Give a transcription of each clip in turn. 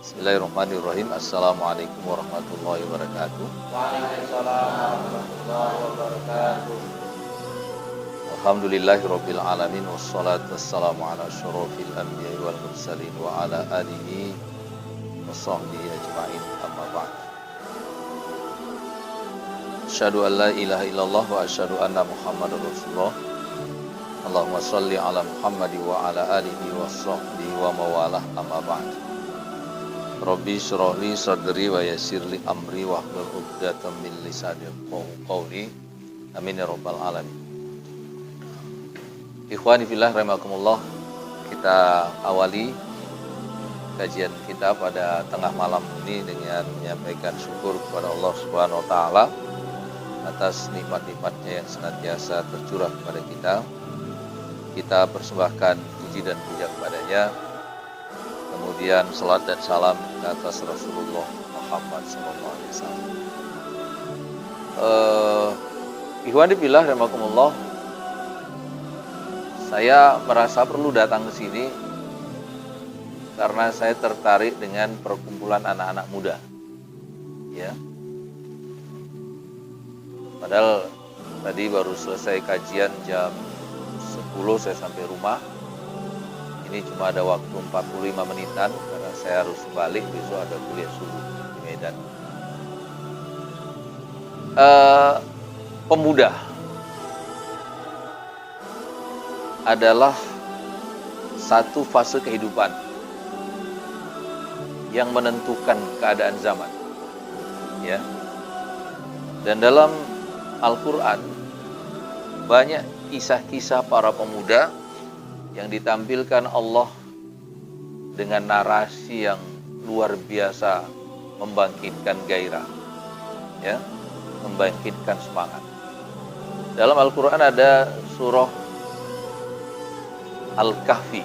Bismillahirrahmanirrahim. Assalamualaikum warahmatullahi wabarakatuh. Waalaikumsalam warahmatullahi wabarakatuh. Alhamdulillahirabbil alamin wassalatu wassalamu ala asyrofil anbiya'i wal mursalin wa ala alihi washabbihi ajma'in, amma ba'd. Asyhadu an la ilaha illallah wa asyhadu anna Muhammadar Rasulullah. Allahumma shalli ala Muhammad wa ala alihi washabbihi wa mawalah, amma ba'd. Rabbi shrah li sadri wa yassir li amri wahlul 'uqdatam min lisani yafqahu qawli. Amin ya rabbal alamin. Ikhwani fillah rahimakumullah, kita awali kajian kita pada tengah malam ini dengan menyampaikan syukur kepada Allah Subhanahu wa taala atas nikmat-nikmatnya yang senantiasa tercurah kepada kita. Kita persembahkan puji dan puja kepadanya. Kemudian salat dan salam ke atas Rasulullah Muhammad SAW. Ikhwani fillah rahimakumullah, saya merasa perlu datang ke sini karena saya tertarik dengan perkumpulan anak-anak muda. Ya. Padahal tadi baru selesai kajian jam 10 saya sampai rumah. Ini cuma ada waktu 45 menitan karena saya harus balik, besok ada kuliah subuh di Medan. Pemuda adalah satu fase kehidupan yang menentukan keadaan zaman. Ya. Dan dalam Al-Quran banyak kisah-kisah para pemuda yang ditampilkan Allah dengan narasi yang luar biasa, membangkitkan gairah, ya, membangkitkan semangat. Dalam Al-Quran ada surah Al-Kahfi,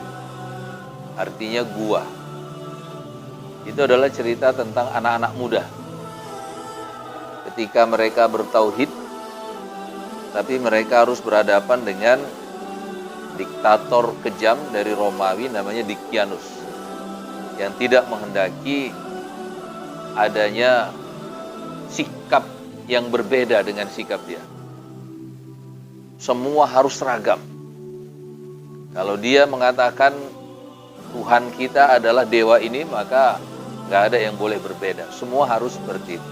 artinya gua. Itu adalah cerita tentang anak-anak muda ketika mereka bertauhid, tapi mereka harus berhadapan dengan diktator kejam dari Romawi namanya Dikianus, yang tidak menghendaki adanya sikap yang berbeda dengan sikap dia. Semua harus seragam. Kalau dia mengatakan Tuhan kita adalah dewa ini, maka nggak ada yang boleh berbeda. Semua harus seperti itu.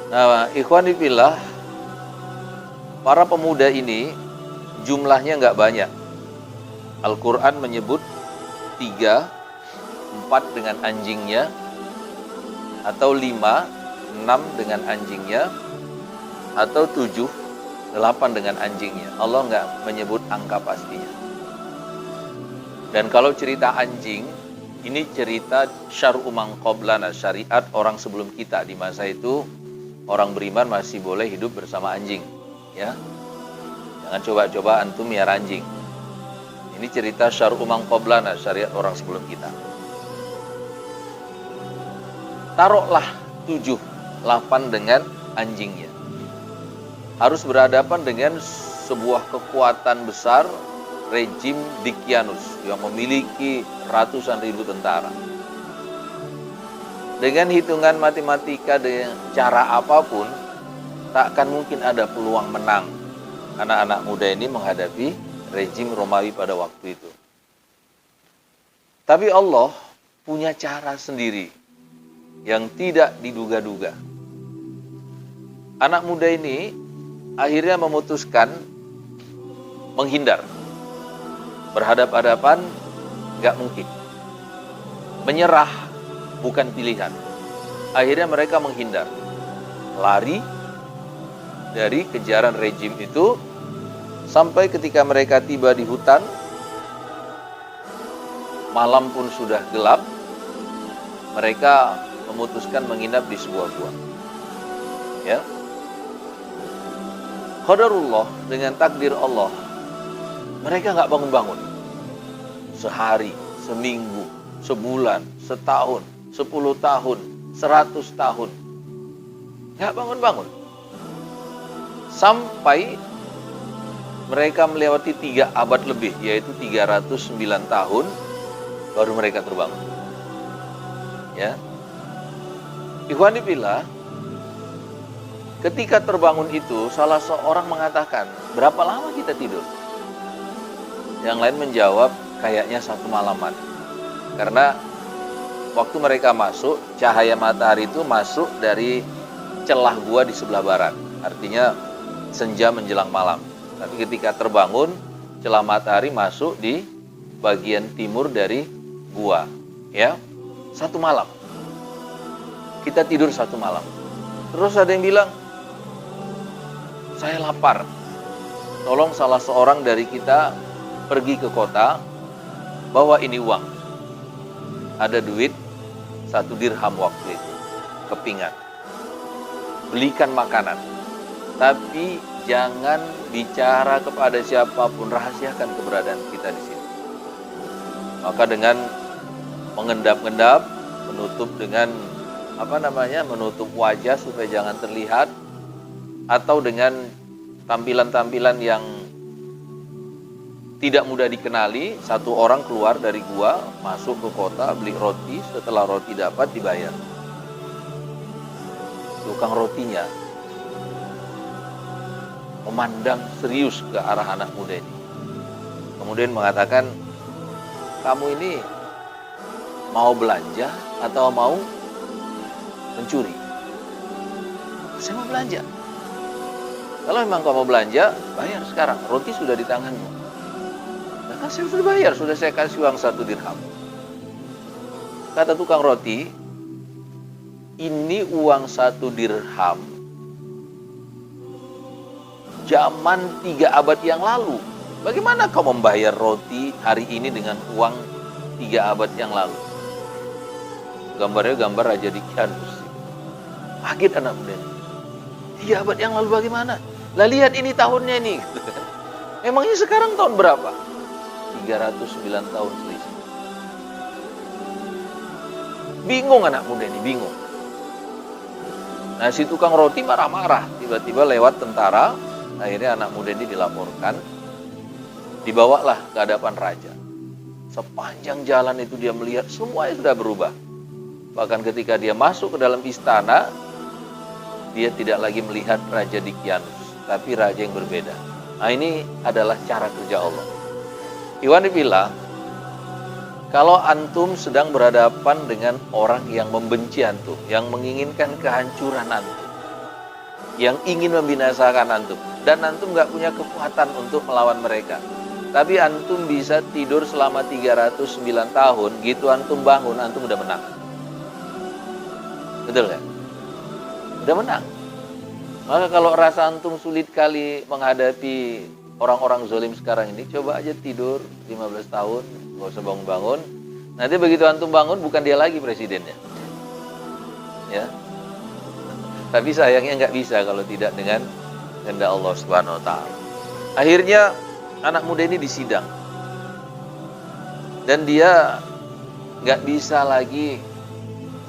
Nah, ikhwani fillah, para pemuda ini jumlahnya nggak banyak. Al-Quran menyebut 3, 4 dengan anjingnya, atau 5, 6 dengan anjingnya, atau 7, 8 dengan anjingnya. Allah nggak menyebut angka pastinya. Dan kalau cerita anjing, ini cerita syar'u man qablana, syariat orang sebelum kita. Di masa itu orang beriman masih boleh hidup bersama anjing, ya. Jangan coba-coba antum miara anjing. Ini cerita syar'u man qablana, syariat orang sebelum kita. Taruhlah 7, 8 dengan anjingnya. Harus berhadapan dengan sebuah kekuatan besar, rejim Dikianus yang memiliki ratusan ribu tentara. Dengan hitungan matematika dengan cara apapun, tak akan mungkin ada peluang menang anak-anak muda ini menghadapi rejim Romawi pada waktu itu. Tapi Allah punya cara sendiri yang tidak diduga-duga. Anak muda ini akhirnya memutuskan menghindar. Berhadap-hadapan gak mungkin. Menyerah bukan pilihan. Akhirnya mereka menghindar. Lari dari kejaran rejim itu, sampai ketika mereka tiba di hutan, malam pun sudah gelap, mereka memutuskan menginap di sebuah gua. Ya. Qadarullah, dengan takdir Allah, mereka nggak bangun-bangun. Sehari, seminggu, sebulan, setahun, 10 tahun, 100 tahun. Nggak bangun-bangun. Sampai mereka melewati 3 abad lebih, yaitu 309 tahun, baru mereka terbangun. Ya. Ikhwani fillah, ketika terbangun itu, salah seorang mengatakan, berapa lama kita tidur? Yang lain menjawab, kayaknya 1 malaman. Karena waktu mereka masuk, cahaya matahari itu masuk dari celah gua di sebelah barat. Artinya senja menjelang malam. Tapi ketika terbangun, celah matahari masuk di bagian timur dari gua. Ya, 1 malam. Kita tidur 1 malam. Terus ada yang bilang, saya lapar. Tolong salah seorang dari kita pergi ke kota, bawa ini uang. Ada duit 1 dirham waktu itu, kepingan. Belikan makanan. Tapi jangan bicara kepada siapapun, rahasiakan keberadaan kita di sini. Maka dengan mengendap-endap, menutup dengan menutup wajah supaya jangan terlihat, atau dengan tampilan-tampilan yang tidak mudah dikenali, 1 orang keluar dari gua, masuk ke kota, beli roti, setelah roti dapat dibayar. Tukang rotinya memandang serius ke arah anak muda ini. Kemudian mengatakan, kamu ini mau belanja atau mau mencuri? Saya mau belanja. Kalau memang kamu mau belanja, bayar sekarang. Roti sudah di tanganmu. Nah, kan saya sudah bayar, sudah saya kasih uang 1 dirham. Kata tukang roti, ini uang 1 dirham zaman 3 abad yang lalu. Bagaimana kau membayar roti hari ini dengan uang 3 abad yang lalu? Gambarnya gambar Raja Dicyanus. Kaget anak muda ini. 3 abad yang lalu bagaimana? Lah lihat ini tahunnya ini. Emangnya sekarang tahun berapa? 309 tahun selisih. Bingung anak muda ini, bingung. Nah, si tukang roti marah-marah. Tiba-tiba lewat tentara. Akhirnya anak muda ini dilaporkan. Dibawalah ke hadapan raja. Sepanjang jalan itu dia melihat semuanya sudah berubah. Bahkan ketika dia masuk ke dalam istana, dia tidak lagi melihat Raja Dicyanus, tapi raja yang berbeda. Nah, ini adalah cara kerja Allah. Iwan bilang, kalau antum sedang berhadapan dengan orang yang membenci antum, yang menginginkan kehancuran antum, yang ingin membinasakan antum, dan antum gak punya kekuatan untuk melawan mereka, tapi antum bisa tidur selama 309 tahun, gitu antum bangun, antum udah menang. Betul kan? Udah menang. Maka kalau rasa antum sulit kali menghadapi orang-orang zalim sekarang ini, coba aja tidur 15 tahun, gak usah bangun-bangun. Nanti begitu antum bangun, bukan dia lagi presidennya. Ya. Tapi sayangnya nggak bisa kalau tidak dengan kehendak Allah Subhanahu wa taala. Akhirnya anak muda ini disidang. Dan dia nggak bisa lagi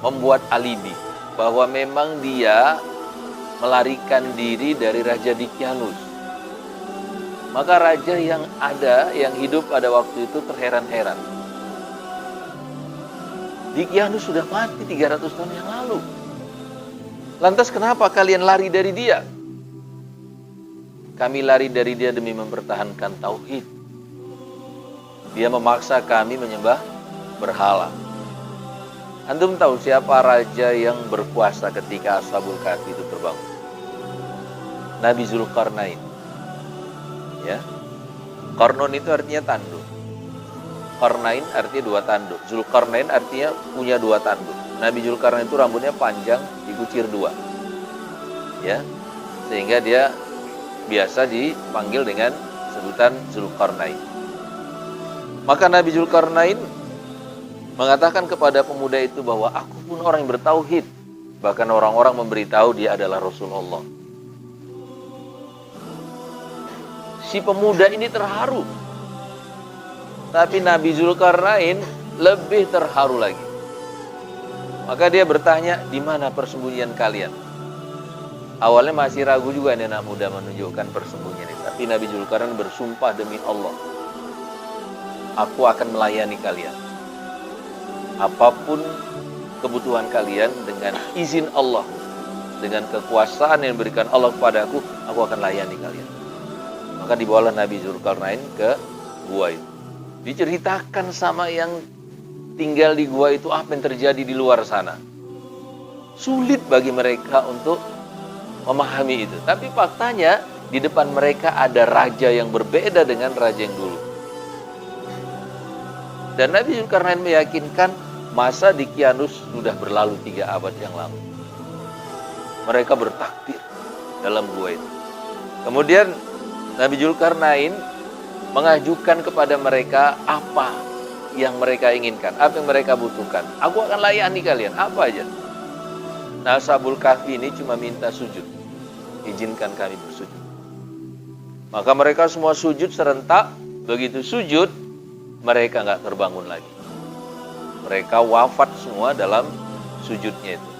membuat alibi bahwa memang dia melarikan diri dari Raja Dicyanus. Maka raja yang ada, yang hidup pada waktu itu terheran-heran. Dicyanus sudah mati 300 tahun yang lalu. Lantas kenapa kalian lari dari dia? Kami lari dari dia demi mempertahankan tauhid. Dia memaksa kami menyembah berhala. Antum tahu siapa raja yang berkuasa ketika Ashabul Kahfi itu terbangun? Nabi Zulkarnain. Ya. Qarnun itu artinya tanduk. Qarnain artinya 2 tanduk. Zulkarnain artinya punya 2 tanduk. Nabi Zulkarnain itu rambutnya panjang, dikucir 2. Ya. Sehingga dia biasa dipanggil dengan sebutan Zulkarnain. Maka Nabi Zulkarnain mengatakan kepada pemuda itu bahwa aku pun orang yang bertauhid. Bahkan orang-orang memberitahu dia adalah Rasulullah. Si pemuda ini terharu. Tapi Nabi Zulkarnain lebih terharu lagi. Maka dia bertanya, di mana persembunyian kalian? Awalnya masih ragu juga nih anak muda menunjukkan persembunyian itu. Tapi Nabi Zulkarnain bersumpah demi Allah, aku akan melayani kalian. Apapun kebutuhan kalian dengan izin Allah. Dengan kekuasaan yang diberikan Allah kepadaku, aku akan layani kalian. Maka dibawalah Nabi Dzulkarnain ke gua itu. Diceritakan sama yang tinggal di gua itu apa yang terjadi di luar sana. Sulit bagi mereka untuk memahami itu. Tapi faktanya di depan mereka ada raja yang berbeda dengan raja yang dulu. Dan Nabi Dzulkarnain meyakinkan masa Daqyanus sudah berlalu 3 abad yang lalu. Mereka bertakbir dalam gua itu. Kemudian Nabi Dzulkarnain mengajukan kepada mereka apa yang mereka inginkan, apa yang mereka butuhkan. Aku akan layani kalian, apa aja. Nah, Ashabul Kahfi ini cuma minta sujud. Izinkan kami bersujud. Maka mereka semua sujud serentak. Begitu sujud, mereka nggak terbangun lagi. Mereka wafat semua dalam sujudnya itu.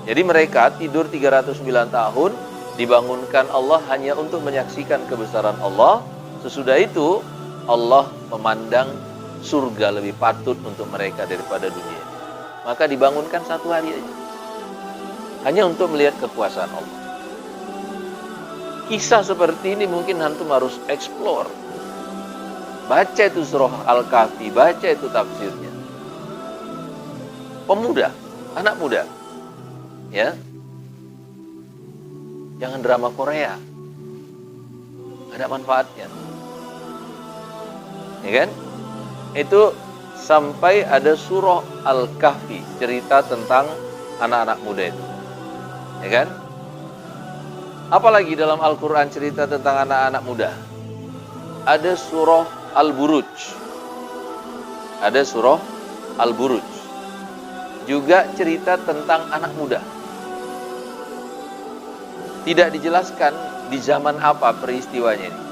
Jadi mereka tidur 309 tahun, dibangunkan Allah hanya untuk menyaksikan kebesaran Allah. Sesudah itu, Allah memandang surga lebih patut untuk mereka daripada dunia. Maka dibangunkan 1 hari aja. Hanya untuk melihat kekuasaan Allah. Kisah seperti ini mungkin antum harus explore. Baca itu surah Al-Kahfi, baca itu tafsirnya. Pemuda, anak muda. Ya, jangan drama Korea, ada manfaatnya, ya kan? Itu sampai ada surah Al-Kahfi, cerita tentang anak-anak muda itu, ya kan? Apalagi dalam Al-Quran cerita tentang anak-anak muda, ada surah Al-Buruj, ada surah Al-Buruj, juga cerita tentang anak muda. Tidak dijelaskan di zaman apa peristiwanya ini.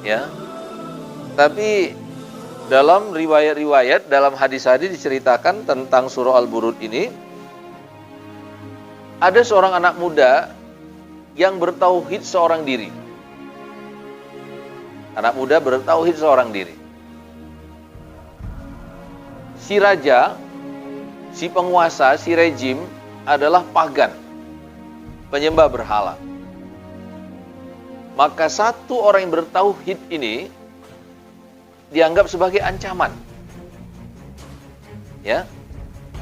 Ya. Tapi dalam riwayat-riwayat, dalam hadis-hadis diceritakan tentang surah Al-Buruj ini, ada seorang anak muda yang bertauhid seorang diri. Anak muda bertauhid seorang diri. Si raja, si penguasa, si rejim adalah pagan, penyembah berhala. Maka satu orang yang bertauhid ini dianggap sebagai ancaman. Ya.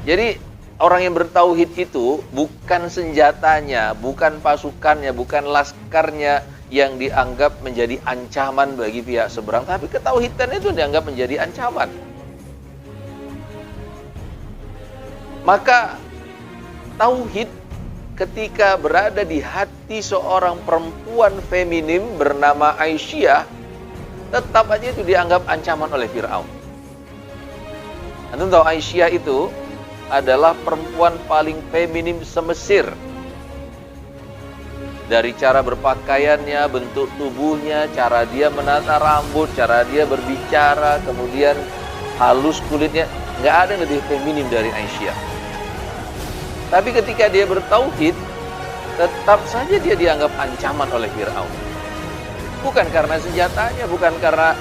Jadi orang yang bertauhid itu bukan senjatanya, bukan pasukannya, bukan laskarnya yang dianggap menjadi ancaman bagi pihak seberang, tapi ketauhidan itu dianggap menjadi ancaman. Maka tauhid ketika berada di hati seorang perempuan feminim bernama Aisyah, tetap aja itu dianggap ancaman oleh Fir'aun. Anda tahu Aisyah itu adalah perempuan paling feminim se-Mesir. Dari cara berpakaiannya, bentuk tubuhnya, cara dia menata rambut, cara dia berbicara, kemudian halus kulitnya, nggak ada yang lebih feminim dari Aisyah. Tapi ketika dia bertauhid, tetap saja dia dianggap ancaman oleh Fir'aun. Bukan karena senjatanya, bukan karena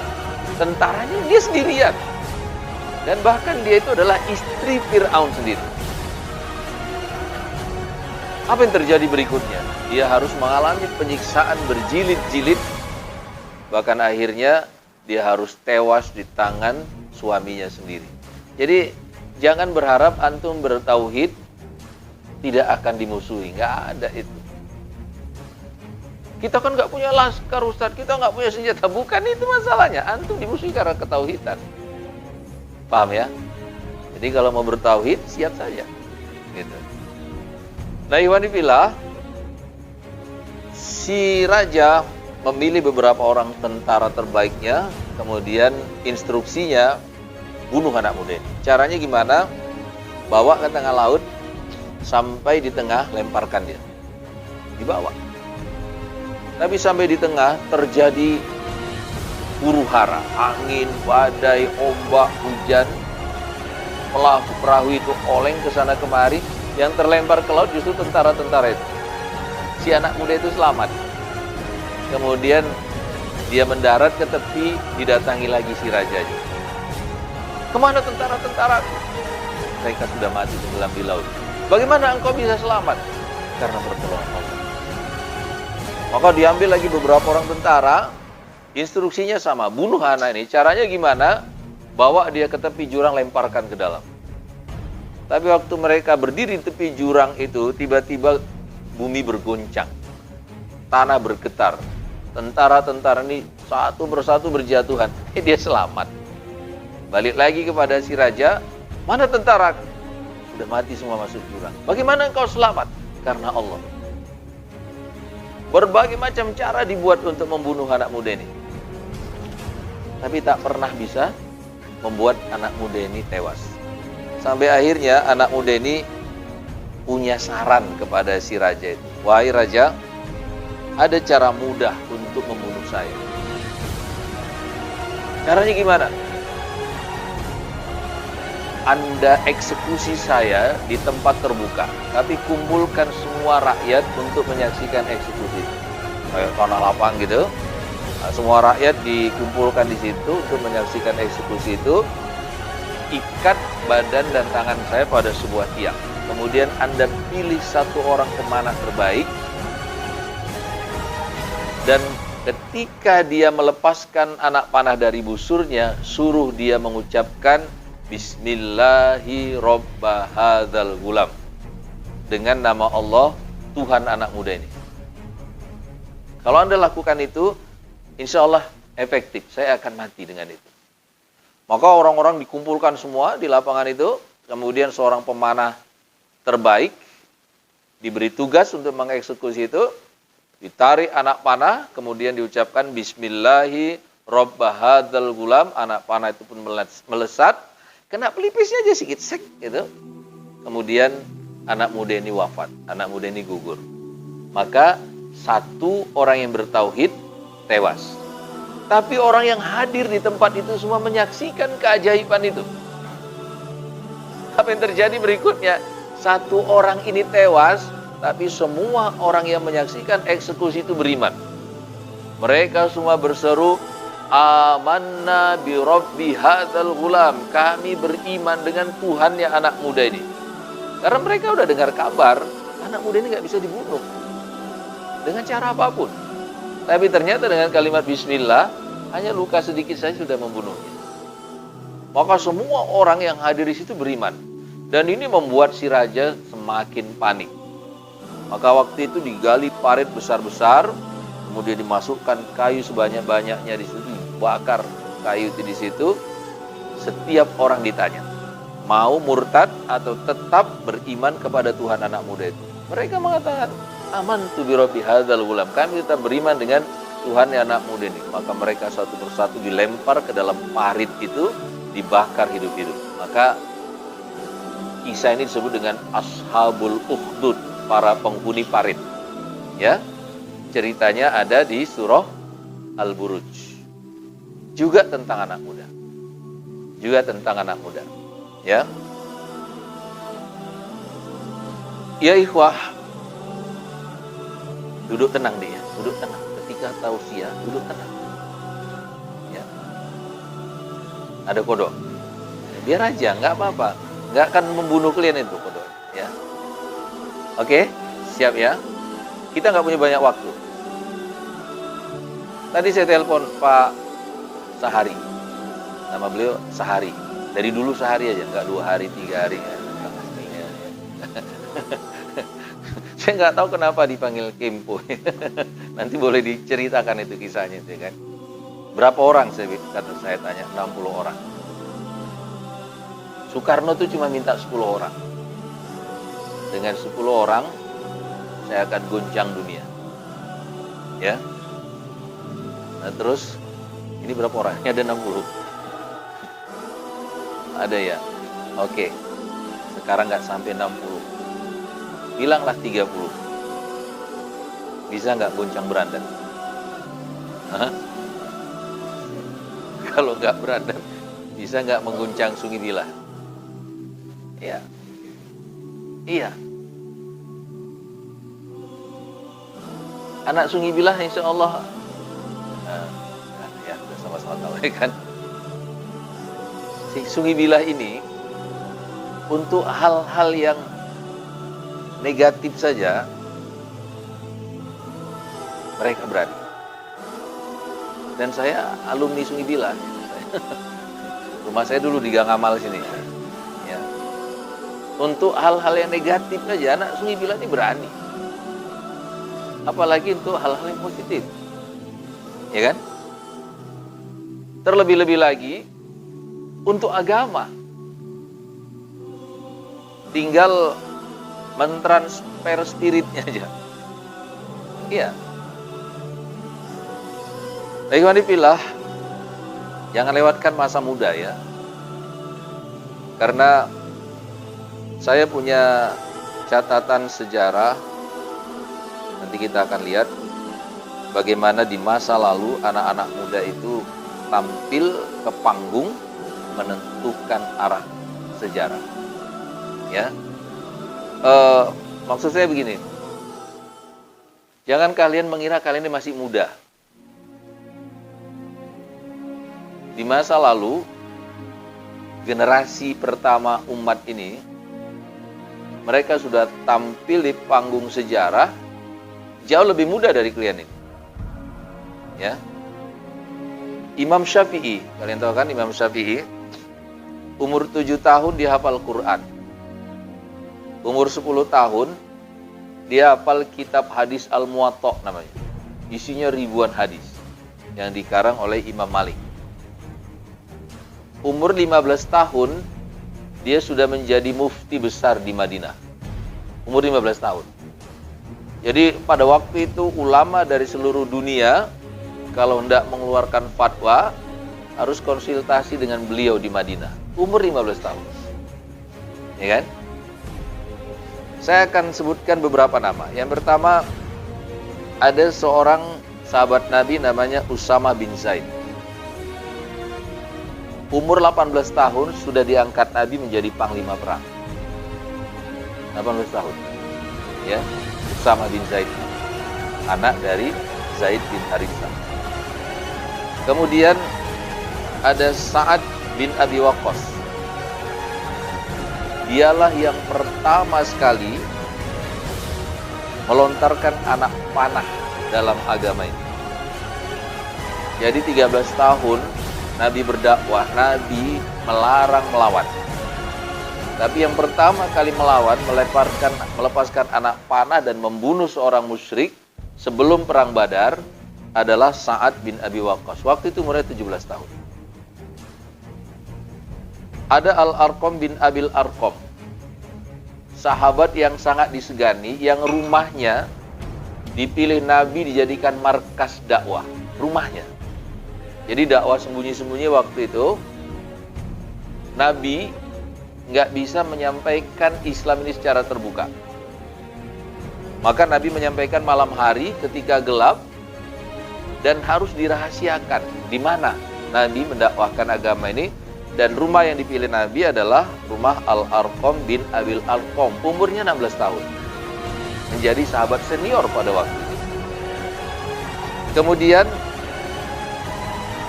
tentaranya, dia sendirian. Dan bahkan dia itu adalah istri Fir'aun sendiri. Apa yang terjadi berikutnya? Dia harus mengalami penyiksaan berjilid-jilid. Bahkan akhirnya dia harus tewas di tangan suaminya sendiri. Jadi jangan berharap antum bertauhid tidak akan dimusuhi, nggak ada itu. Kita kan nggak punya laskar, Ustaz, kita nggak punya senjata. Bukan itu masalahnya, antum dimusuhi karena ketauhidan. Paham ya? Jadi kalau mau bertauhid, siap saja. Gitu. Nah, ikhwanifillah, si raja memilih beberapa orang tentara terbaiknya, kemudian instruksinya bunuh anak muda. Caranya gimana? Bawa ke tengah laut, sampai di tengah, lemparkan dia. Dibawa. Tapi sampai di tengah terjadi huru-hara, angin, badai, ombak, hujan. Perahu itu oleng ke sana kemari, yang terlempar ke laut justru tentara-tentara itu. Si anak muda itu selamat. Kemudian dia mendarat ke tepi, didatangi lagi si rajanya. Kemana tentara-tentara? mereka sudah mati tenggelam di laut. Bagaimana engkau bisa selamat? Karena pertolongan Allah. Maka diambil lagi beberapa orang tentara, instruksinya sama, bunuh anak ini. Caranya gimana? Bawa dia ke tepi jurang, lemparkan ke dalam. Tapi waktu mereka berdiri di tepi jurang itu, tiba-tiba bumi bergoncang. Tanah bergetar. Tentara-tentara ini satu persatu berjatuhan. Dia selamat. Balik lagi kepada si raja, mana tentara? Sudah mati semua masuk jurang. Bagaimana engkau selamat? Karena Allah. Berbagai macam cara dibuat untuk membunuh anak muda ini. Tapi tak pernah bisa membuat anak muda ini tewas. Sampai akhirnya anak muda ini punya saran kepada si raja itu. Wahai raja, ada cara mudah untuk membunuh saya. Caranya gimana? Anda eksekusi saya di tempat terbuka, tapi kumpulkan semua rakyat untuk menyaksikan eksekusi. Kayak tanah lapang gitu. Nah, semua rakyat dikumpulkan di situ untuk menyaksikan eksekusi itu. Ikat badan dan tangan saya pada sebuah tiang. Kemudian Anda pilih satu orang pemanah terbaik. Dan ketika dia melepaskan anak panah dari busurnya, suruh dia mengucapkan Bismillahi robba hadzal gulam, dengan nama Allah, Tuhan anak muda ini. Kalau Anda lakukan itu, insya Allah efektif. Saya akan mati dengan itu. Maka orang-orang dikumpulkan semua di lapangan itu. Kemudian seorang pemanah terbaik diberi tugas untuk mengeksekusi itu. Ditarik anak panah, kemudian diucapkan Bismillahi robba hadzal gulam. Anak panah itu pun melesat. Kena pelipisnya aja sedikit, sek gitu. Kemudian anak muda ini wafat, anak muda ini gugur. Maka satu orang yang bertauhid tewas. Tapi orang yang hadir di tempat itu semua menyaksikan keajaiban itu. Apa yang terjadi berikutnya? Satu orang ini tewas, tapi semua orang yang menyaksikan eksekusi itu beriman. Mereka semua berseru, Amanna bi rabbi hadzal gulam. Kami beriman dengan Tuhannya anak muda ini. Karena mereka udah dengar kabar anak muda ini gak bisa dibunuh dengan cara apapun. Tapi ternyata dengan kalimat Bismillah, hanya luka sedikit saja sudah membunuhnya. Maka semua orang yang hadir di situ beriman. Dan ini membuat si raja semakin panik. Maka waktu itu digali parit besar-besar, kemudian dimasukkan kayu sebanyak-banyaknya di situ, bakar kayu di situ. Setiap orang ditanya, mau murtad atau tetap beriman kepada Tuhan anak muda itu. Mereka mengatakan, amantu bi rabbi hadzal gulam. Kami tetap beriman dengan Tuhan anak muda ini. Maka mereka satu persatu dilempar ke dalam parit itu, dibakar hidup-hidup. Maka kisah ini disebut dengan Ashabul Ukhdud, para penghuni parit. Ya. Ceritanya ada di surah Al-Buruj. Juga tentang anak muda. Juga tentang anak muda. Ya. Ya ikhwah. Duduk tenang dia, duduk tenang. Ketika tausiah, duduk tenang. Ya. Ada kodok. Biar aja, nggak apa-apa. Nggak akan membunuh kalian itu kodok. Ya. Oke, siap ya. Kita nggak punya banyak waktu. Tadi saya telepon Pak Sahari. Nama beliau Sahari. Dari dulu Sahari aja, nggak 2 hari, 3 hari. Saya nggak tahu kenapa dipanggil Kempo. Nanti boleh diceritakan itu kisahnya itu kan. Berapa orang saya tanya? 60 orang. Soekarno tuh cuma minta 10 orang. Dengan 10 orang saya akan goncang dunia. Ya. Nah, terus ini berapa orang? Ini ada 60. Ada ya? Oke. Sekarang nggak sampai 60. Bilanglah 30. Bisa nggak goncang Brandan? Hah? Kalau nggak Brandan, bisa nggak mengguncang Sungai Bilah? Iya. Iya. Anak Sungai Bilah insya Allah ya sudah sama-sama tahu kan. Si Sungai Bilah ini untuk hal-hal yang negatif saja mereka berani. Dan saya alumni Sungai Bila. Rumah saya dulu di Gang Amal sini. Ya. Untuk hal-hal yang negatif saja anak Sungai Bila ini berani. Apalagi untuk hal-hal yang positif. Ya kan? Terlebih-lebih lagi untuk agama. Tinggal mentransfer spiritnya aja. Iya. Bagaimana dipilah? Jangan lewatkan masa muda ya. Karena saya punya catatan sejarah. Nanti kita akan lihat bagaimana di masa lalu anak-anak muda itu tampil ke panggung menentukan arah sejarah. Ya. Maksud saya begini. Jangan kalian mengira kalian ini masih muda. Di masa lalu, generasi pertama umat ini, mereka sudah tampil di panggung sejarah jauh lebih muda dari kalian ini. Ya. Imam Syafi'i, kalian tahu kan Imam Syafi'i? Umur 7 tahun dia hafal Quran. Umur 10 tahun dia hafal kitab hadis Al-Muwatta namanya. Isinya ribuan hadis yang dikarang oleh Imam Malik. Umur 15 tahun dia sudah menjadi mufti besar di Madinah. Umur 15 tahun. Jadi pada waktu itu ulama dari seluruh dunia kalau hendak mengeluarkan fatwa harus konsultasi dengan beliau di Madinah. Umur 15 tahun. Ya kan? Saya akan sebutkan beberapa nama. Yang pertama, ada seorang sahabat Nabi namanya Usama bin Zaid. Umur 18 tahun sudah diangkat Nabi menjadi panglima perang. 18 tahun. Ya, Usama bin Zaid. Anak dari Zaid bin Harithah. Kemudian ada Sa'ad bin Abi Waqqas. Dialah yang pertama sekali melontarkan anak panah dalam agama ini. Jadi 13 tahun Nabi berdakwah, Nabi melarang melawan. Tapi yang pertama kali melawan, melepaskan anak panah dan membunuh seorang musyrik sebelum perang Badar adalah Sa'ad bin Abi Waqqas. Waktu itu umurnya 17 tahun. Ada Al-Arqam bin Abil Arqam. Sahabat yang sangat disegani, yang rumahnya dipilih Nabi dijadikan markas dakwah. Rumahnya. Jadi dakwah sembunyi-sembunyi waktu itu, Nabi nggak bisa menyampaikan Islam ini secara terbuka. Maka Nabi menyampaikan malam hari ketika gelap dan harus dirahasiakan di mana Nabi mendakwahkan agama ini. Dan rumah yang dipilih Nabi adalah rumah Al-Arqam bin Abil Arqam. Umurnya 16 tahun. Menjadi sahabat senior pada waktu itu. Kemudian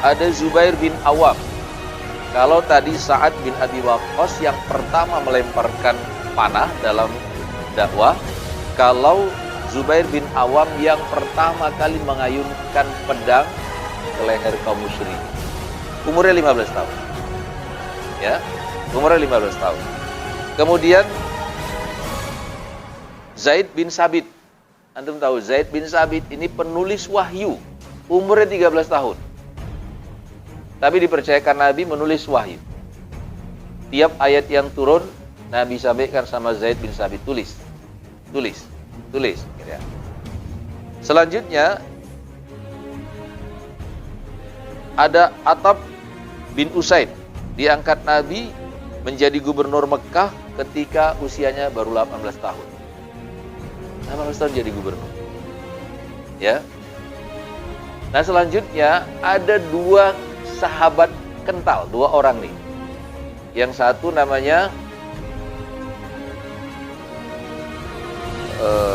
ada Zubair bin Awam. Kalau tadi Sa'ad bin Abi Waqqas yang pertama melemparkan panah dalam dakwah, kalau Zubair bin Awam yang pertama kali mengayunkan pedang ke leher kaum musyrik. Umurnya 15 tahun. Ya, umurnya 15 tahun. Kemudian Zaid bin Sabit. Antum tahu Zaid bin Sabit ini penulis wahyu. Umurnya 13 tahun. Tapi dipercayakan Nabi menulis wahyu. Tiap ayat yang turun Nabi sampaikan sama Zaid bin Sabit, tulis. Ya. Selanjutnya ada Atab bin Usaid. Diangkat Nabi menjadi gubernur Mekah ketika usianya baru 18 tahun. 18 tahun jadi gubernur. Ya. Nah selanjutnya ada dua sahabat kental, dua orang nih. Yang satu namanya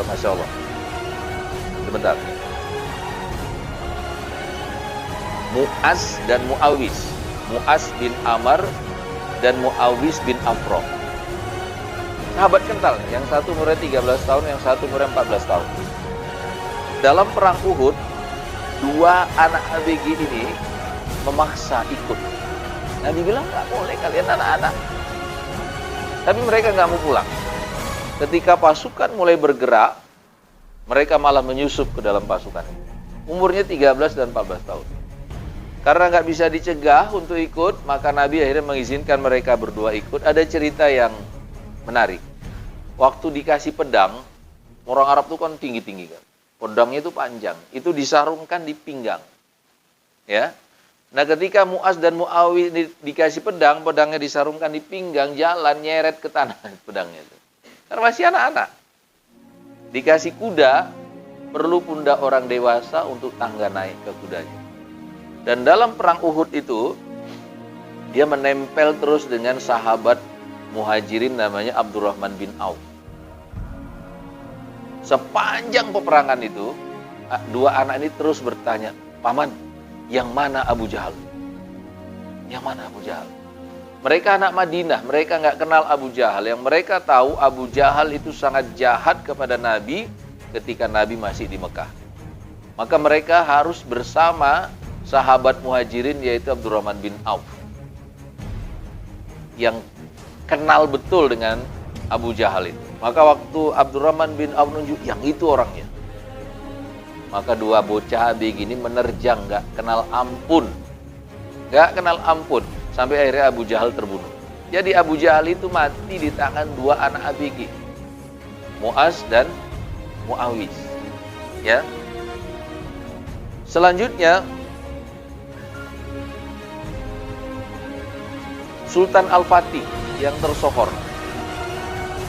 Masya Allah. Sebentar. Mu'az dan Mu'awiz. Mu'az bin Amr dan Mu'awiz bin Afro. Sahabat kental, yang satu umurnya 13 tahun, yang satu umurnya 14 tahun. Dalam perang Uhud, dua anak ABG ini memaksa ikut. Nabi bilang, nggak boleh kalian anak-anak. Tapi mereka nggak mau pulang. Ketika pasukan mulai bergerak, mereka malah menyusup ke dalam pasukan. Umurnya 13 dan 14 tahun. Karena nggak bisa dicegah untuk ikut, maka Nabi akhirnya mengizinkan mereka berdua ikut. Ada cerita yang menarik. Waktu dikasih pedang, orang Arab itu kan tinggi-tinggi kan. Pedangnya itu panjang, itu disarungkan di pinggang. Ya. Nah, ketika Mu'az dan Mu'awiyah dikasih pedang, pedangnya disarungkan di pinggang, jalan nyeret ke tanah pedangnya itu. Karena masih anak-anak. Dikasih kuda, perlu pundak orang dewasa untuk tangga naik ke kudanya. Dan dalam perang Uhud itu, dia menempel terus dengan sahabat Muhajirin namanya Abdurrahman bin Auf. Sepanjang peperangan itu, dua anak ini terus bertanya, "Paman, yang mana Abu Jahal? Yang mana Abu Jahal?" Mereka anak Madinah, mereka nggak kenal Abu Jahal. Yang mereka tahu Abu Jahal itu sangat jahat kepada Nabi ketika Nabi masih di Mekah. Maka mereka harus bersama sahabat Muhajirin yaitu Abdurrahman bin Auf. Yang kenal betul dengan Abu Jahal itu. Maka waktu Abdurrahman bin Auf nunjuk, yang itu orangnya. Maka dua bocah begini menerjang, gak kenal ampun. Gak kenal ampun. Sampai akhirnya Abu Jahal terbunuh. Jadi Abu Jahal itu mati di tangan dua anak ABG. Mu'az dan Mu'awiz. Ya. Selanjutnya, Sultan Al-Fatih yang tersohor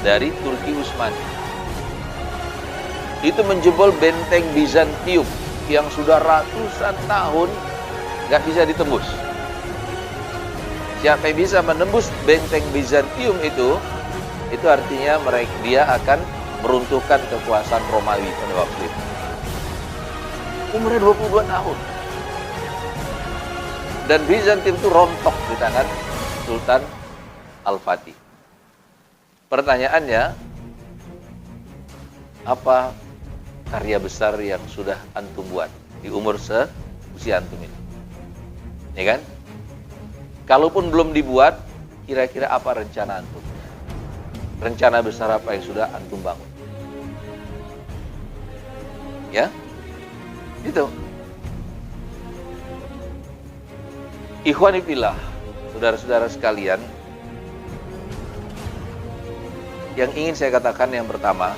dari Turki Utsmani itu menjebol benteng Bizantium yang sudah ratusan tahun nggak bisa ditembus. Siapa yang bisa menembus benteng Bizantium itu artinya dia akan meruntuhkan kekuasaan Romawi pada waktu itu. Umurnya 22 tahun. Dan Bizantium itu rontok di tangan Sultan Al-Fatih. Pertanyaannya, apa karya besar yang sudah antum buat di umur seusia antum ini? Ya kan? Kalaupun belum dibuat, kira-kira apa rencana antum? Rencana besar apa yang sudah antum bangun? Ya? Itu. Ikhwani fillah, saudara-saudara sekalian, yang ingin saya katakan yang pertama,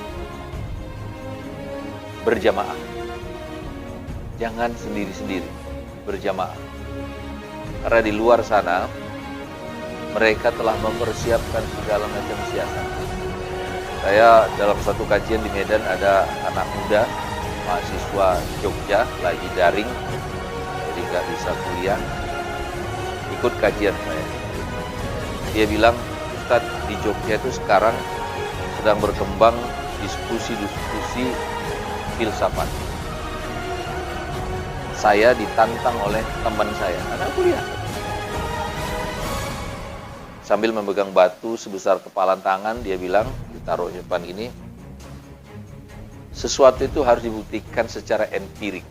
berjamaah. Jangan sendiri-sendiri, berjamaah. Karena di luar sana, mereka telah mempersiapkan segala macam siasat. Saya dalam satu kajian di Medan ada anak muda, mahasiswa Jogja, lagi daring, jadi nggak bisa kuliah, ikut kajian saya. Dia bilang, Ustadz, di Jogja itu sekarang sedang berkembang diskusi-diskusi filsafat. Saya ditantang oleh teman saya, anak kuliah. Sambil memegang batu sebesar kepalan tangan, dia bilang, ditaruh di depan ini, sesuatu itu harus dibuktikan secara empirik.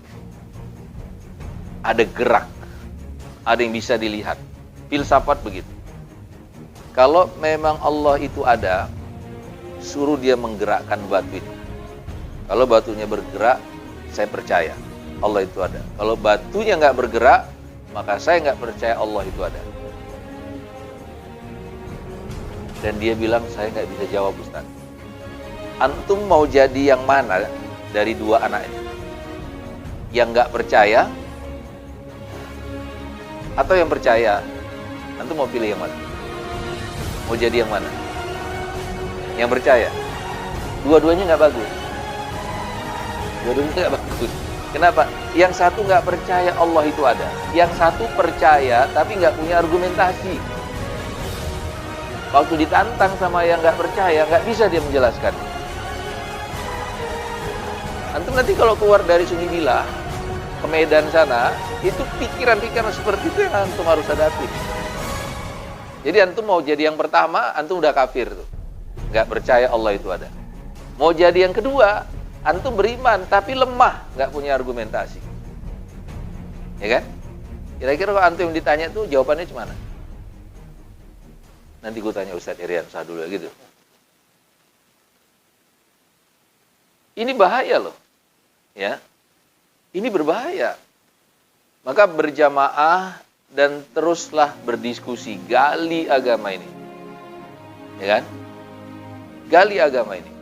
Ada gerak, ada yang bisa dilihat. Filsafat begitu. Kalau memang Allah itu ada, suruh dia menggerakkan batu ini. Kalau batunya bergerak, saya percaya Allah itu ada. Kalau batunya nggak bergerak, maka saya nggak percaya Allah itu ada. Dan dia bilang, saya nggak bisa jawab, Ustaz. Antum mau jadi yang mana dari dua anak ini? Yang nggak percaya atau yang percaya? Antum mau pilih yang mana? Mau jadi yang mana? Yang percaya. Dua-duanya nggak bagus. Dua-duanya nggak bagus. Kenapa? Yang satu nggak percaya Allah itu ada. Yang satu percaya tapi nggak punya argumentasi. Waktu ditantang sama yang nggak percaya, nggak bisa dia menjelaskan. Antum nanti kalau keluar dari Sungai Bilah ke Medan sana, itu pikiran-pikiran seperti itu yang antum harus hadapi. Jadi antum mau jadi yang pertama, antum udah kafir tuh. nggak percaya Allah itu ada. Mau jadi yang kedua, antum beriman tapi lemah, nggak punya argumentasi. Ya kan? Kira-kira kalau antum yang ditanya tuh jawabannya cemana? Nanti gue tanya Ustadz Irian sah dulu gitu. Ini bahaya loh. Ya. Ini berbahaya. Maka berjamaah dan teruslah berdiskusi, gali agama ini. Ya kan? Gali agama ini.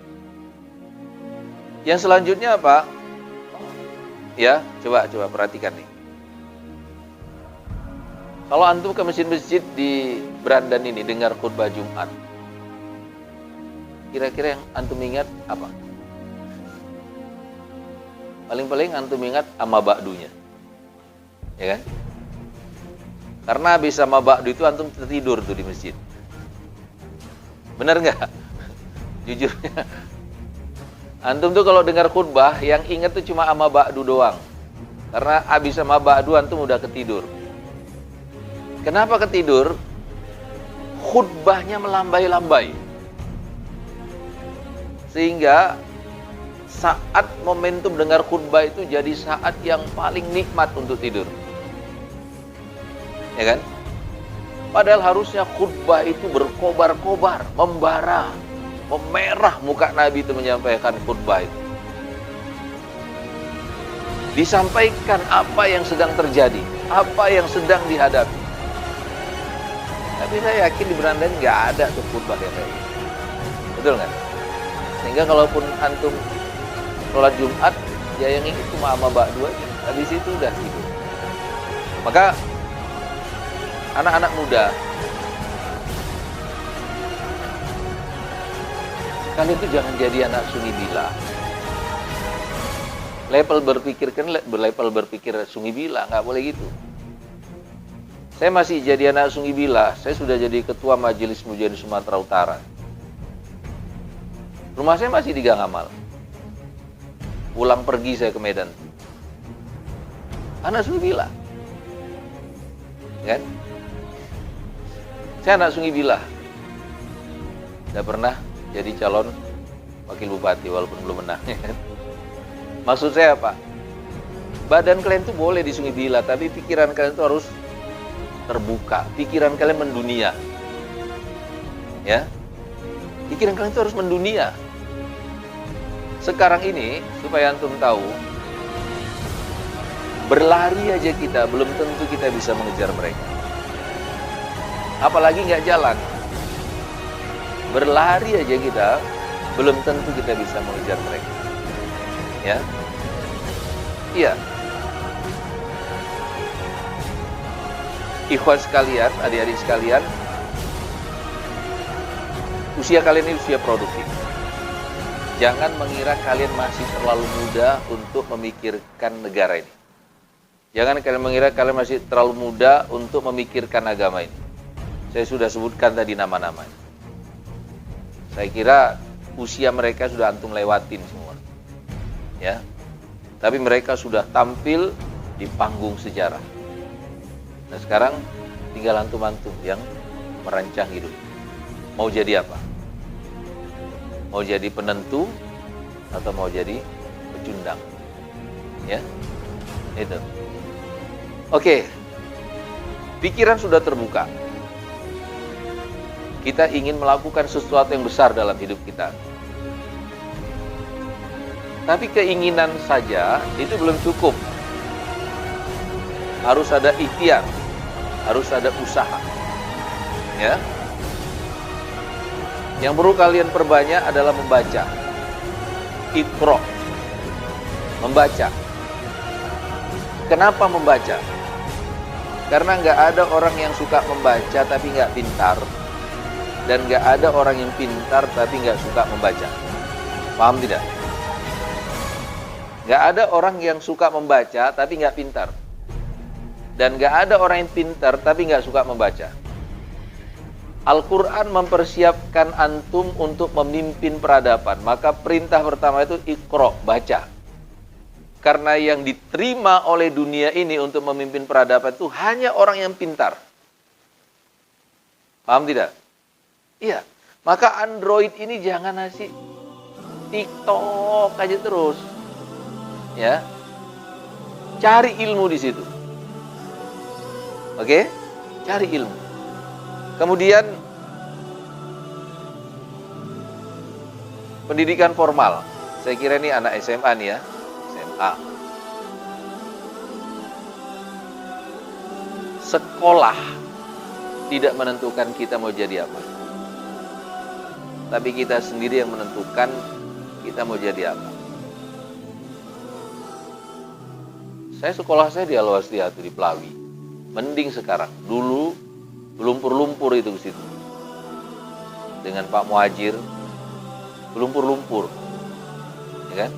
Yang selanjutnya apa? Ya, coba perhatikan nih. Kalau antum ke masjid-masjid di Brandan ini dengar khutbah Jumat, kira-kira yang antum ingat apa? Paling-paling antum ingat ama ba'dunya. Ya kan? Karena habis sama ba'du itu antum tertidur tuh di masjid. Benar nggak? Jujurnya. Antum tuh kalau dengar khutbah, yang ingat tuh cuma ama ba'du doang. Karena habis sama ba'du antum udah ketidur. Kenapa ketidur? Khutbahnya melambai-lambai. Sehingga saat momentum dengar khutbah itu jadi saat yang paling nikmat untuk tidur. Ya kan? Padahal harusnya khutbah itu berkobar-kobar, membara, memerah muka Nabi itu menyampaikan khutbah itu. Disampaikan apa yang sedang terjadi, apa yang sedang dihadapi. Tapi saya yakin di Brandan nggak ada tuh khutbah yang kayak gitu. Betul nggak? Sehingga kalaupun antum sholat Jumat, ya yang ini cuma ama ba'du aja. Habis itu udah tidur. Maka anak-anak muda, kalian itu jangan jadi anak sungi bila. Level berpikir sungi bila, nggak boleh gitu. Saya masih jadi anak sungi bila, saya sudah jadi ketua Majelis Mujahidin Sumatera Utara. Rumah saya masih di Gang Amal. Pulang pergi saya ke Medan. Anak sungi bila. Kan? Saya anak sungi bila. Tidak pernah jadi calon wakil bupati walaupun belum menang. Maksud saya apa? Badan kalian tuh boleh di sungi bila, tapi pikiran kalian tuh harus terbuka. Pikiran kalian mendunia. Ya. Pikiran kalian tuh harus mendunia. Sekarang ini, supaya antum tahu, berlari aja kita, belum tentu kita bisa mengejar mereka. Apalagi nggak jalan. Berlari aja kita, belum tentu kita bisa mengejar mereka. Ya, iya. Ikhwan sekalian, adik-adik sekalian, usia kalian ini usia produktif. Jangan mengira kalian masih terlalu muda untuk memikirkan negara ini. Jangan kalian mengira kalian masih terlalu muda untuk memikirkan agama ini. Saya sudah sebutkan tadi nama-namanya. Saya kira usia mereka sudah antum lewatin semua. Ya. Tapi mereka sudah tampil di panggung sejarah. Nah sekarang tinggal antum-antum yang merancang hidup. Mau jadi apa? Mau jadi penentu atau mau jadi pecundang? Ya, itu. Oke, pikiran sudah terbuka. Kita ingin melakukan sesuatu yang besar dalam hidup kita. Tapi keinginan saja itu belum cukup. Harus ada ikhtiar, harus ada usaha. Ya. Yang perlu kalian perbanyak adalah membaca. Iqra. Membaca. Kenapa membaca? Karena nggak ada orang yang suka membaca tapi nggak pintar. Dan nggak ada orang yang pintar tapi nggak suka membaca. Paham tidak? Nggak ada orang yang suka membaca tapi nggak pintar. Dan nggak ada orang yang pintar tapi nggak suka membaca. Al-Quran mempersiapkan antum untuk memimpin peradaban. Maka perintah pertama itu Iqra, baca. Karena yang diterima oleh dunia ini untuk memimpin peradaban itu hanya orang yang pintar. Paham tidak? Iya. Maka Android ini jangan ngasih TikTok aja terus. Ya. Cari ilmu di situ. Oke? Cari ilmu. Kemudian pendidikan formal. Saya kira ini anak SMA nih ya. SMA. Sekolah tidak menentukan kita mau jadi apa. Tapi kita sendiri yang menentukan kita mau jadi apa. Sekolah saya di Al-Wasliyah di Pelawi. Mending sekarang. Dulu lumpur-lumpur itu ke situ. Dengan Pak Muhajir, lumpur-lumpur. Ya kan?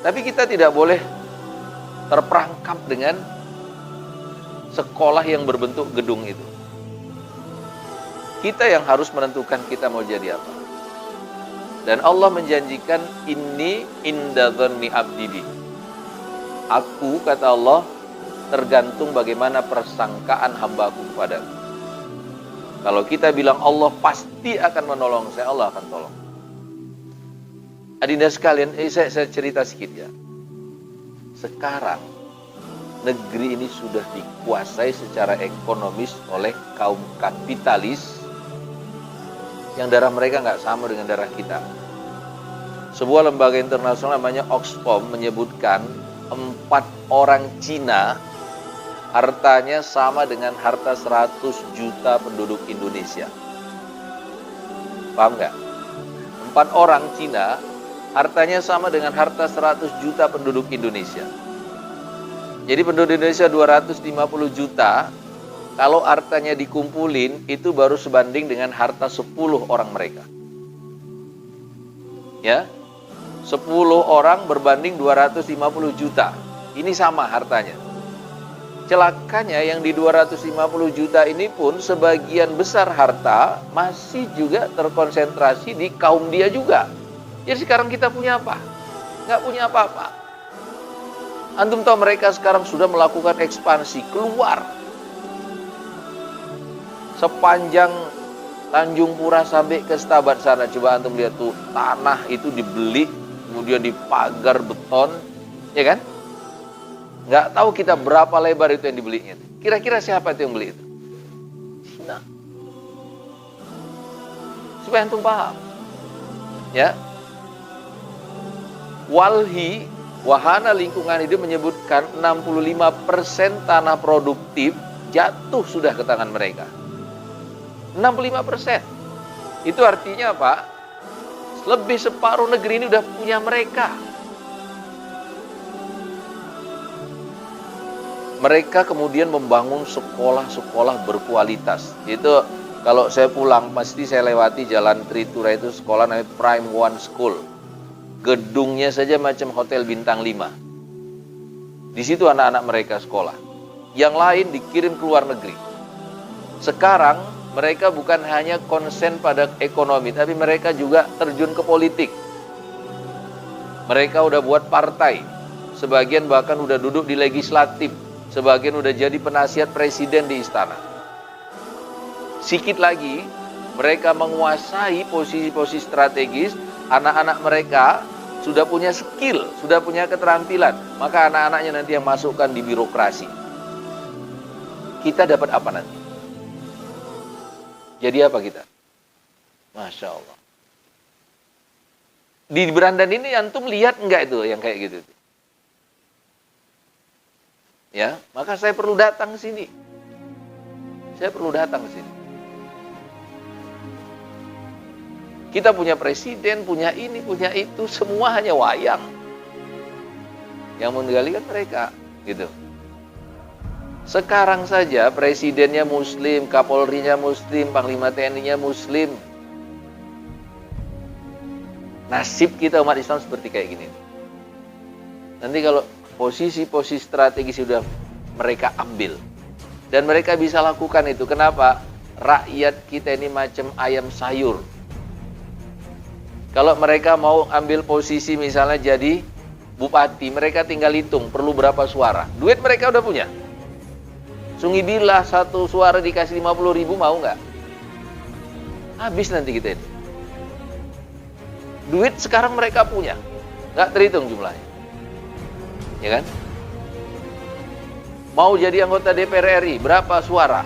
Tapi kita tidak boleh terperangkap dengan sekolah yang berbentuk gedung itu. Kita yang harus menentukan kita mau jadi apa. Dan Allah menjanjikan inni inda dzanni abdi bi. Aku, kata Allah, tergantung bagaimana persangkaan hambaku kepadaku. Kalau kita bilang Allah pasti akan menolong saya, Allah akan tolong. Adinda sekalian, saya cerita sedikit ya. Sekarang negeri ini sudah dikuasai secara ekonomis oleh kaum kapitalis yang darah mereka nggak sama dengan darah kita. Sebuah lembaga internasional namanya Oxfam menyebutkan 4 orang Cina hartanya sama dengan harta 100 juta penduduk Indonesia. Paham nggak? 4 orang Cina hartanya sama dengan harta 100 juta penduduk Indonesia. Jadi penduduk Indonesia 250 juta, kalau hartanya dikumpulin itu baru sebanding dengan harta 10 orang mereka. Ya. 10 orang berbanding 250 juta. Ini sama hartanya. Celakanya yang di 250 juta ini pun sebagian besar harta masih juga terkonsentrasi di kaum dia juga. Jadi sekarang kita punya apa? Nggak punya apa-apa. Antum tahu mereka sekarang sudah melakukan ekspansi keluar. Sepanjang Tanjung Pura sampai ke Stabat sana. Coba antum lihat tuh, tanah itu dibeli, kemudian dipagar beton, ya kan? Nggak tahu kita berapa lebar itu yang dibelinya. Kira-kira siapa itu yang beli itu? Cina. Supaya antum paham. Ya. Walhi, Wahana Lingkungan Hidup menyebutkan 65% tanah produktif jatuh sudah ke tangan mereka. 65%. Itu artinya apa? Lebih separuh negeri ini udah punya mereka. Mereka kemudian membangun sekolah-sekolah berkualitas. Itu kalau saya pulang pasti saya lewati jalan Tritura itu sekolah namanya Prime One School. Gedungnya saja macam hotel bintang 5. Di situ anak-anak mereka sekolah. Yang lain dikirim ke luar negeri. Sekarang mereka bukan hanya konsen pada ekonomi, tapi mereka juga terjun ke politik. Mereka udah buat partai. Sebagian bahkan udah duduk di legislatif. Sebagian udah jadi penasihat presiden di istana. Sikit lagi, mereka menguasai posisi-posisi strategis. Anak-anak mereka sudah punya skill, sudah punya keterampilan. Maka anak-anaknya nanti yang masukkan di birokrasi. Kita dapat apa nanti? Jadi apa kita? Masya Allah. Di Berandan ini antum lihat enggak itu yang kayak gitu? Ya, maka saya perlu datang ke sini. Saya perlu datang ke sini. Kita punya presiden, punya ini, punya itu, semua hanya wayang. Yang menggalikan mereka, gitu. Sekarang saja presidennya muslim, kapolrinya muslim, panglima TNI-nya muslim. Nasib kita umat Islam seperti kayak gini. Nanti kalau posisi-posisi strategis sudah mereka ambil dan mereka bisa lakukan itu. Kenapa? Rakyat kita ini macam ayam sayur. Kalau mereka mau ambil posisi misalnya jadi bupati, mereka tinggal hitung perlu berapa suara. Duit mereka udah punya. Sungibillah 1 suara dikasih 50.000 mau nggak? Habis nanti kita ini. Duit sekarang mereka punya, nggak terhitung jumlahnya, ya kan? Mau jadi anggota DPR RI, berapa suara?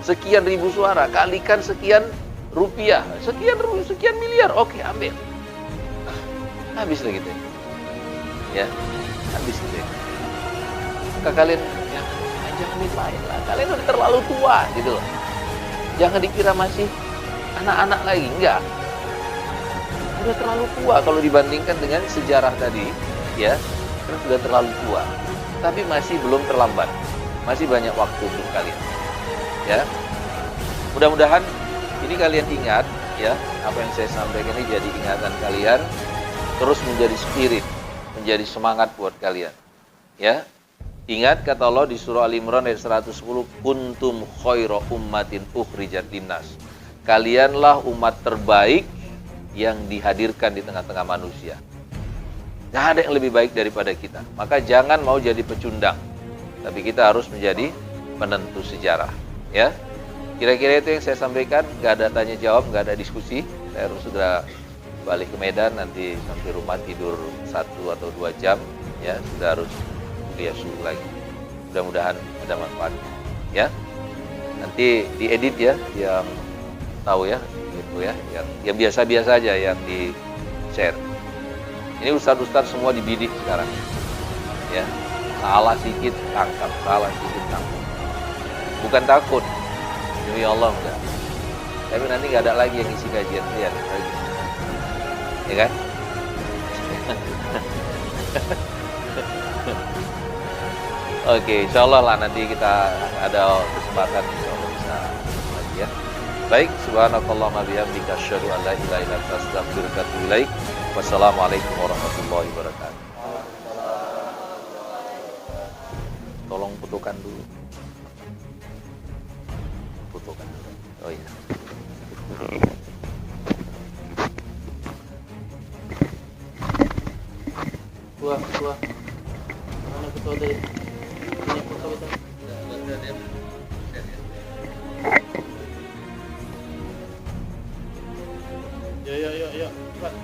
Sekian ribu suara, kalikan sekian rupiah, sekian miliar, oke ambil. Habis lah kita, ya, habis kita. Maka kalian, ya, jangan main lah, kalian udah terlalu tua, gitu loh. Jangan dikira masih anak-anak lagi, enggak. Sudah terlalu tua kalau dibandingkan dengan sejarah tadi, ya, kan sudah terlalu tua. Tapi masih belum terlambat, masih banyak waktu untuk kalian, ya. Mudah-mudahan ini kalian ingat, ya, apa yang saya sampaikan ini jadi ingatan kalian, terus menjadi spirit, menjadi semangat buat kalian, ya. Ingat kata Allah di surah Al-Imran ayat 110, kuntum khairu ummatin ukhrijat linnas. Kalianlah umat terbaik yang dihadirkan di tengah-tengah manusia. Gak ada yang lebih baik daripada kita. Maka jangan mau jadi pecundang, tapi kita harus menjadi penentu sejarah, ya. Kira-kira itu yang saya sampaikan. Gak ada tanya jawab, gak ada diskusi. Saya harus sudah balik ke Medan, nanti sampai rumah tidur 1 atau 2 jam, ya. Sudah harus kuliah subuh lagi. Mudah-mudahan ada manfaatnya, ya. Nanti diedit, ya, yang tahu, ya, gitu, ya, yang biasa-biasa aja yang di share. Ini ustadz-ustadz semua dibidik sekarang, ya. Salah sedikit tangkap, salah sedikit tangkap. Bukan takut, demi Allah enggak. Tapi nanti nggak ada lagi yang isi kajian, lihat lagi, ya kan? Oke, insyaallah lah nanti kita ada kesempatan insyaallah bisa lagi, ya. Baik, subhanakallahumma bihamdika asyhadu an la ilaha illa anta astaghfiruka wa atubu ilaik. Wassalamualaikum warahmatullahi wabarakatuh. Tolong fotokan dulu. Fotokan dulu. Oh iya. Buah. Mana foto deh? Ini foto betul. Ya. Cepat.